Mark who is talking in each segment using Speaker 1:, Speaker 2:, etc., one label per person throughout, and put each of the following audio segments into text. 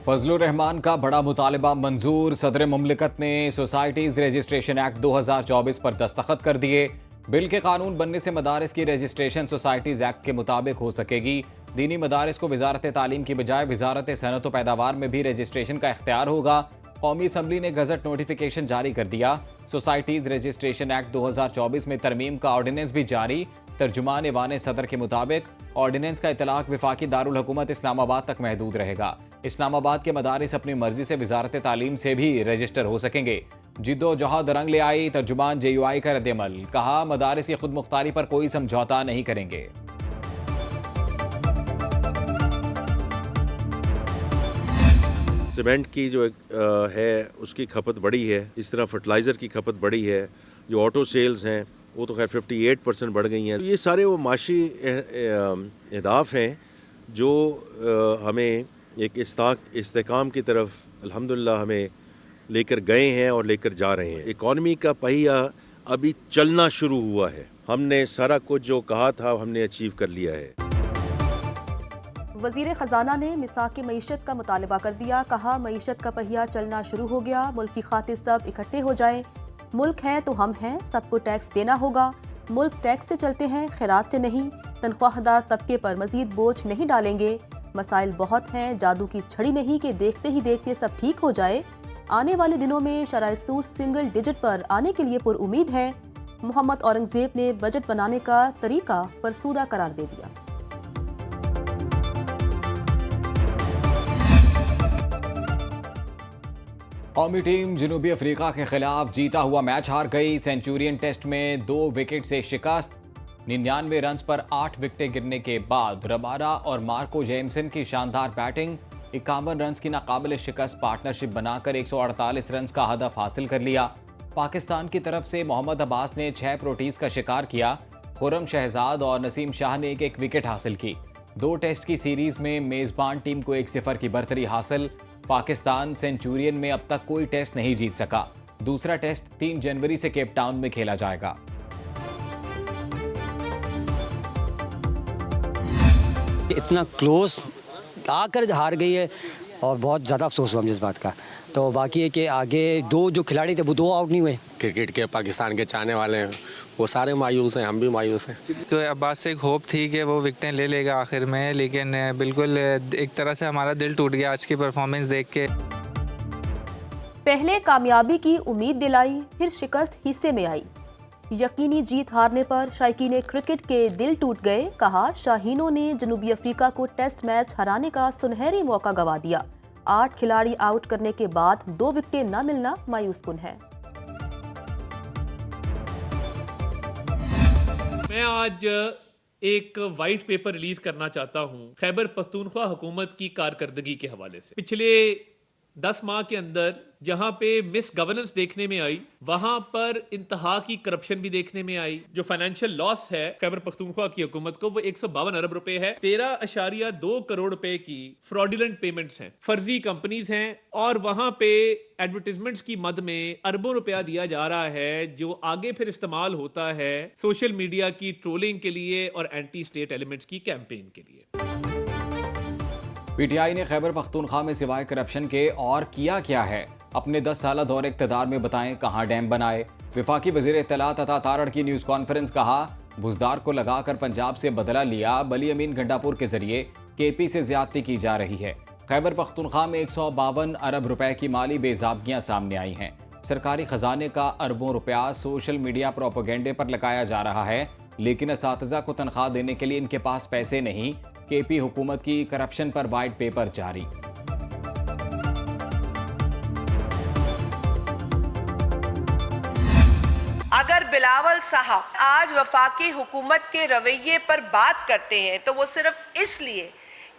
Speaker 1: फजलुर रहमान का बड़ा मुतालबा मंजूर। सदर मुमलिकत ने सोसाइटीज़ रजिस्ट्रेशन एक्ट 2024 पर दस्तखत कर दिए। बिल के कानून बनने से मदारिस की रजिस्ट्रेशन सोसाइटीज़ एक्ट के मुताबिक हो सकेगी। दीनी मदारिस को वजारत तालीम की बजाय वजारत सनत व पैदावार में भी रजिस्ट्रेशन का इख्तियार होगा। कौमी असम्बली ने गजट नोटिफिकेशन जारी कर दिया। सोसाइटीज़ रजिस्ट्रेशन एक्ट 2024 में तरमीम का ऑर्डिनेंस भी जारी। तर्जुमान ईवान सदर के मुताबिक ऑर्डिनेंस का इतलाक वफाकी दारुल हुकूमत इस्लामाबाद तक महदूद रहेगा। इस्लामाबाद के मदारिस अपनी मर्जी से वजारत तालीम से भी रजिस्टर हो सकेंगे। जिद्दोजहद रंग ले आई। तर्जुमान JUI का रद्दअमल, कहा मदारिस की खुद मुख्तारी पर कोई समझौता नहीं करेंगे।
Speaker 2: सीमेंट की जो है उसकी खपत बढ़ी है, इस तरह फर्टिलाइज़र की खपत बढ़ी है, जो ऑटो सेल्स हैं वो तो खैर 58% बढ़ गई हैं। तो ये सारे वो माशी अहदाफ हैं जो हमें एक इस्तेकाम की तरफ अल्हम्दुलिल्लाह हमें लेकर गए हैं और लेकर जा रहे हैं। इकॉनमी का पहिया अभी चलना शुरू हुआ है। हमने सारा कुछ जो कहा था हमने अचीव कर लिया है।
Speaker 3: वजीर खजाना ने मिसाक मईशत का मुतालबा कर दिया। कहा मईशत का पहिया चलना शुरू हो गया। मुल्क की खातिर सब इकट्ठे हो जाएं। मुल्क है तो हम हैं, सबको टैक्स देना होगा। मुल्क टैक्स से चलते हैं, खैरात से नहीं। तनख्वाहदार तबके पर मजीद बोझ नहीं डालेंगे। मसाइल बहुत हैं, जादू की छड़ी नहीं कि देखते ही देखते सब ठीक हो जाए। आने वाले दिनों में शराय सूद सिंगल डिजिट पर आने के लिए पुरउम्मीद है। मोहम्मद औरंगजेब ने बजट बनाने का तरीका फरसूदा करार दे दिया।
Speaker 1: कौमी टीम जनूबी अफ्रीका के खिलाफ जीता हुआ मैच हार गई। सेंचुरियन टेस्ट में 2 विकेट से शिकस्त। 99 रन पर 8 विकेटें गिरने के बाद रबाडा और मार्को जेमसन की शानदार बैटिंग। 51 रन की नाकाबिल शिकस्त पार्टनरशिप बनाकर 148 रन का हदफ हासिल कर लिया। पाकिस्तान की तरफ से मोहम्मद अब्बास ने 6 प्रोटीज का शिकार किया। खुर्रम शहजाद और नसीम शाह ने एक विकेट हासिल की। 2 टेस्ट की सीरीज में मेजबान टीम को 1-0 की बरतरी हासिल। पाकिस्तान सेंचुरियन में अब तक कोई टेस्ट नहीं जीत सका। दूसरा टेस्ट 3 जनवरी से केप टाउन में खेला जाएगा।
Speaker 4: इतना क्लोज आकर हार गई है और बहुत ज़्यादा अफसोस हुआ मुझे इस बात का। तो बाकी है कि आगे 2 जो खिलाड़ी थे वो 2 आउट नहीं हुए।
Speaker 5: क्रिकेट के पाकिस्तान के चाहने वाले हैं वो सारे मायूस हैं, हम भी मायूस हैं।
Speaker 6: तो अब्बास से एक होप थी कि वो विकेटें ले लेगा आखिर में, लेकिन बिल्कुल एक तरह से हमारा दिल टूट गया आज की परफॉर्मेंस देख के।
Speaker 3: पहले कामयाबी की उम्मीद दिलाई, फिर शिकस्त हिस्से में आई। यकीनी जीत हारने पर शायकीन क्रिकेट के दिल टूट गए। कहा शाहीनों ने जनूबी अफ्रीका को टेस्ट मैच हराने का सुनहरी मौका गंवा दिया। 8 खिलाड़ी आउट करने के बाद 2 विकेटें न मिलना मायूस कुन है।
Speaker 7: मैं आज एक वाइट पेपर रिलीज करना चाहता हूं खैबर पख्तूनख्वा हुकूमत की कारकर्दगी के हवाले से। पिछले 10 माह के अंदर जहां पे मिस गवर्नेंस देखने में आई, वहां पर इंतहा की करप्शन भी देखने में आई। जो फाइनेंशियल लॉस है खैबर पख्तूनख्वा की हुकूमत को वो 152 अरब रुपए है। 13.2 करोड़ रुपए की फ्रॉडुलेंट पेमेंट्स हैं, फर्जी कंपनीज हैं, और वहां पे एडवर्टाइजमेंट्स की मद में अरबों रुपया दिया जा रहा है जो आगे फिर इस्तेमाल होता है सोशल मीडिया की ट्रोलिंग के लिए और एंटी स्टेट एलिमेंट्स की कैंपेन के लिए।
Speaker 1: PTI ने खैबर पख्तूनख्वा में सिवाय करप्शन के और किया क्या है? अपने 10 साल दौरे इक़्तिदार में बताएं कहां डैम बनाए। वफाकी वज़ीर इत्तलात अता तारड़ की न्यूज़ कॉन्फ्रेंस। कहा बुज़दार को लगाकर पंजाब से बदला लिया। बली अमीन गंडापुर के जरिए KP से ज्यादती की जा रही है। खैबर पख्तूनख्वा में 152 अरब रुपए की माली बेज़ाबगियां सामने आई हैं। सरकारी खजाने का अरबों रुपया सोशल मीडिया प्रोपेगेंडे पर लगाया जा रहा है, लेकिन असातिज़ा को तनख्वाह देने के लिए इनके पास पैसे नहीं। KP हुकूमत की करप्शन पर वाइट पेपर जारी।
Speaker 8: अगर बिलावल साहब आज वफाकी हुकूमत के रवैये पर बात करते हैं तो वो सिर्फ इसलिए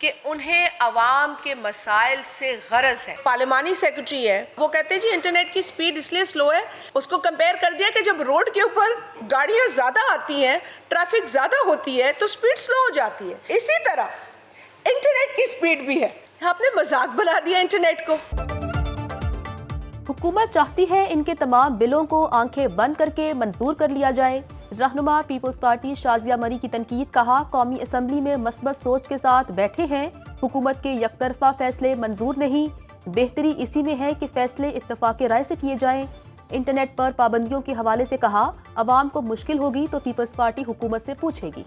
Speaker 8: कि उन्हें अवाम के मसाइल से गरज है।
Speaker 9: पार्लिमानी सेक्रेटरी है, वो कहते हैं जी इंटरनेट की स्पीड इसलिए स्लो है। उसको कंपेयर कर दिया कि जब रोड के ऊपर गाड़ियां ज्यादा आती हैं, ट्रैफिक ज्यादा होती है तो स्पीड स्लो हो जाती है। इसी तरह इंटरनेट की स्पीड भी है। आपने मजाक बना दिया इंटरनेट को।
Speaker 3: हुकूमत चाहती है इनके तमाम बिलों को आंखें बंद करके मंजूर कर लिया जाए। रहनुमा पीपल्स पार्टी शाजिया मरी की तनकीद, कहा कौमी असम्बली में मस्बत सोच के साथ बैठे हैं, हुकूमत के यकतरफा फैसले मंजूर नहीं, बेहतरी इसी में है कि फैसले इत्तफाक राय से किए जाएं। इंटरनेट पर पाबंदियों के हवाले से कहा अवाम को मुश्किल होगी तो पीपल्स पार्टी हुकूमत से पूछेगी।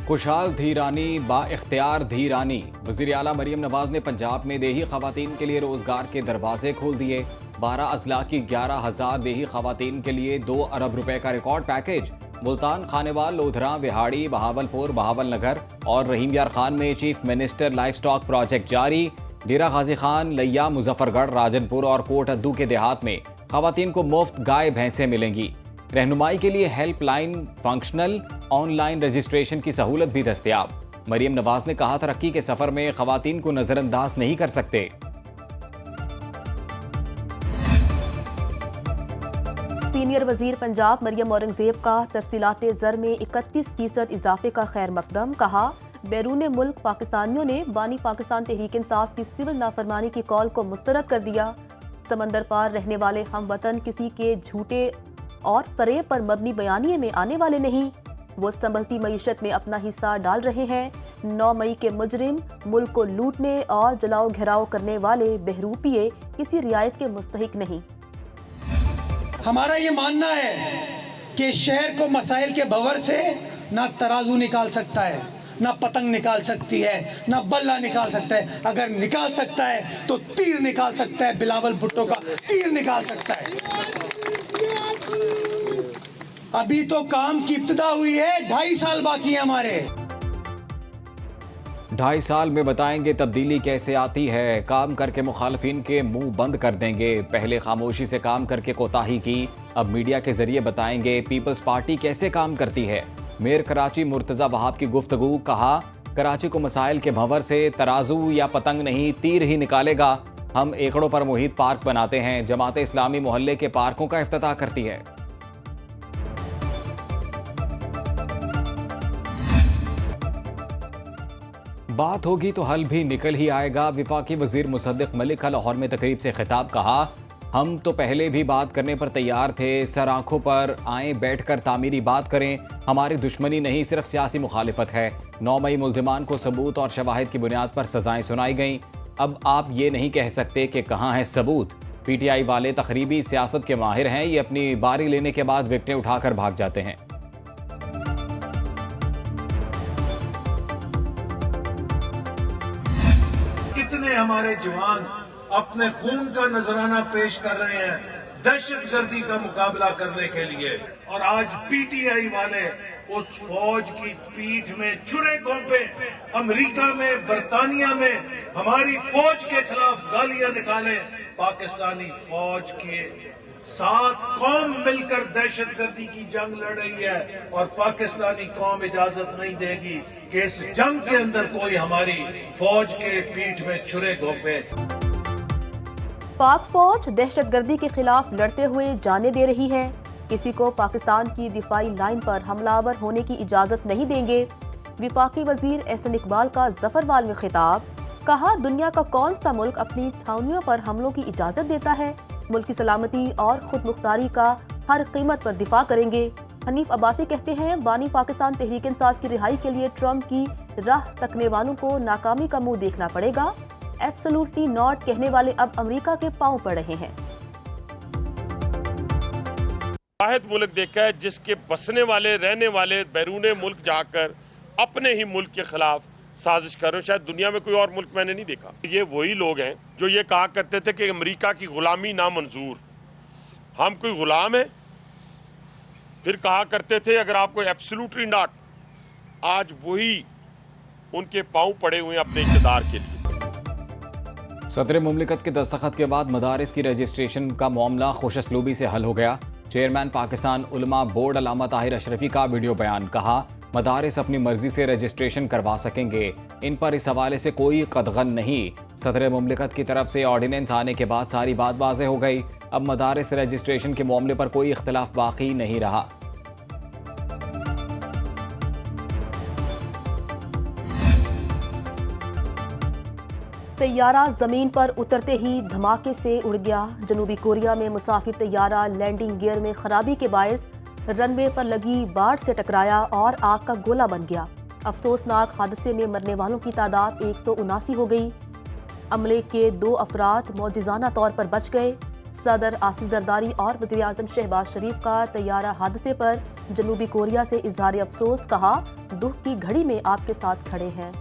Speaker 1: खुशहाल धीरानी बा इख्तियार धीरानी। वज़ीर आला मरीम नवाज ने पंजाब में देही खवातीन के लिए रोजगार के दरवाजे खोल दिए। 12 अजला की 11,000 देही खवातीन के लिए 2 अरब रुपए का रिकॉर्ड पैकेज। मुल्तान, खानेवाल, लोधरा, बिहाड़ी, बहावलपुर, बहावल नगर और रहीम यार खान में chief minister life stock project जारी। डेरा गाजी खान, लिया, मुजफ्फरगढ़, राजनपुर और कोट अद्दू के देहात में खवातीन को मुफ्त गाय भैंसें मिलेंगी। रहनुमाई के लिए हेल्पलाइन फंक्शनल, ऑनलाइन रजिस्ट्रेशन की सहूलत भी दस्तयाब। मरीम नवाज ने कहा तरक्की के सफर में खवातीन को नजरअंदाज नहीं कर सकते।
Speaker 3: सीनियर वजीर पंजाब मरियम औरंगजेब का तफसीलात ज़र में 31% इजाफे का खैर मकदम, कहा बैरून मुल्क पाकिस्तानियों ने बानी पाकिस्तान तहरीक इंसाफ की सिविल नाफरमानी की कॉल को मुस्तरद कर दिया। समंदर पार रहने वाले हम वतन किसी के झूठे और फरेब पर मबनी बयानिए में आने वाले नहीं, वो संभलती मईशत में अपना हिस्सा डाल रहे हैं। 9 मई के मुजरिम, मुल्क को लूटने और जलाओ घेराव करने वाले बहरूपिये किसी रियायत के मुस्तहिक नहीं।
Speaker 10: हमारा ये मानना है कि शहर को मसाइल के भंवर से ना तराजू निकाल सकता है, ना पतंग निकाल सकती है, ना बल्ला निकाल सकता है। अगर निकाल सकता है तो तीर निकाल सकता है, बिलावल भुट्टो का तीर निकाल सकता है। अभी तो काम की इब्तिदा हुई है, 2.5 साल बाकी है हमारे।
Speaker 1: 2.5 साल में बताएंगे तब्दीली कैसे आती है, काम करके मुखालफिन के मुंह बंद कर देंगे। पहले खामोशी से काम करके कोताही की, अब मीडिया के जरिए बताएंगे पीपल्स पार्टी कैसे काम करती है। मेयर कराची मुर्तज़ा वहाब की गुफ्तगू, कहा कराची को मसाइल के भंवर से तराजू या पतंग नहीं तीर ही निकालेगा। हम एकड़ों पर मुहित पार्क बनाते हैं, जमात इस्लामी मोहल्ले के पार्कों का इफ्तिताह करती है। बात होगी तो हल भी निकल ही आएगा। विफाकी वजीर मुसद्दिक मलिक का लाहौर में तकरीब से खिताब, कहा हम तो पहले भी बात करने पर तैयार थे, सर आंखों पर आए बैठकर तामीरी बात करें। हमारी दुश्मनी नहीं, सिर्फ सियासी मुखालिफत है। 9 मई मुल्जिमान को सबूत और शवाहिद की बुनियाद पर सजाएं सुनाई गईं। अब आप ये नहीं कह सकते कि कहाँ है सबूत। PTI वाले तखरीबी सियासत के माहिर हैं, ये अपनी बारी लेने के बाद विकेटें उठाकर भाग जाते हैं।
Speaker 11: कितने हमारे जवान अपने खून का नजराना पेश कर रहे हैं दहशतगर्दी का मुकाबला करने के लिए, और आज PTI वाले उस फौज की पीठ में छुरे घोंपे अमेरिका में, बरतानिया में हमारी फौज के खिलाफ गालियां निकाले। पाकिस्तानी फौज के साथ कौम मिलकर दहशतगर्दी की जंग लड़ रही है, और पाकिस्तानी कौम इजाजत नहीं देगी कि इस जंग के अंदर कोई हमारी फौज के पीठ में छुरे घोंपे।
Speaker 3: पाक फौज दहशतगर्दी के खिलाफ लड़ते हुए जाने दे रही है, किसी को पाकिस्तान की दिफाई लाइन पर हमलावर होने की इजाजत नहीं देंगे। विफाकी वजीर एहसन इकबाल का जफरवाल में खिताब, कहा दुनिया का कौन सा मुल्क अपनी छावनियों पर हमलों की इजाजत देता है। मुल्क की सलामती और खुद मुख्तारी का हर कीमत पर दिफा करेंगे। हनीफ अब्बासी कहते हैं बानी पाकिस्तान तहरीक इंसाफ की रिहाई के लिए ट्रंप की राह तकने वालों को नाकामी का मुंह देखना पड़ेगा। एब्सोल्युटली नॉट कहने वाले अब अमेरिका के पांव पड़ रहे हैं।
Speaker 12: वाहिद मुल्क देखा है जिसके बसने वाले रहने वाले बैरूने मुल्क जाकर अपने ही मुल्क के खिलाफ साजिश कर रहे हो। शायद दुनिया में कोई और मुल्क मैंने नहीं देखा। ये वही लोग हैं जो ये कहा करते थे कि अमेरिका की गुलामी नामंजूर, हम कोई गुलाम है। फिर कहा करते थे अगर आपको एब्सोल्युटली नॉट, आज वही उनके पांव पड़े हुए हैं अपने इक़्तिदार के लिए।
Speaker 1: सदर मुमलिकत के दस्तखत के बाद मदारिस की रजिस्ट्रेशन का मामला खुशअस्लूबी से हल हो गया। चेयरमैन पाकिस्तान उलमा बोर्ड अल्लामा ताहिर अशरफी का वीडियो बयान, कहा मदारिस अपनी मर्जी से रजिस्ट्रेशन करवा सकेंगे, इन पर इस हवाले से कोई कदगन नहीं। सदर मुमलिकत की तरफ से ऑर्डिनेंस आने के बाद सारी बात वाज़ेह हो गई। अब मदारिस रजिस्ट्रेशन के मामले पर कोई इख्तिलाफ बाकी नहीं रहा।
Speaker 3: तैयारा जमीन पर उतरते ही धमाके से उड़ गया। जनूबी कोरिया में मुसाफिर तैयारा लैंडिंग गियर में खराबी के बायस रनवे पर लगी बाड़ से टकराया और आग का गोला बन गया। अफसोसनाक हादसे में मरने वालों की तादाद 179 हो गई। अमले के 2 अफराद मौजिज़ाना तौर पर बच गए। सदर आसिफ जरदारी और वज़ीर आज़म शहबाज शरीफ का तैयारा हादसे पर जनूबी कोरिया से इजहार अफसोस, कहा दुख की घड़ी में आपके साथ खड़े हैं।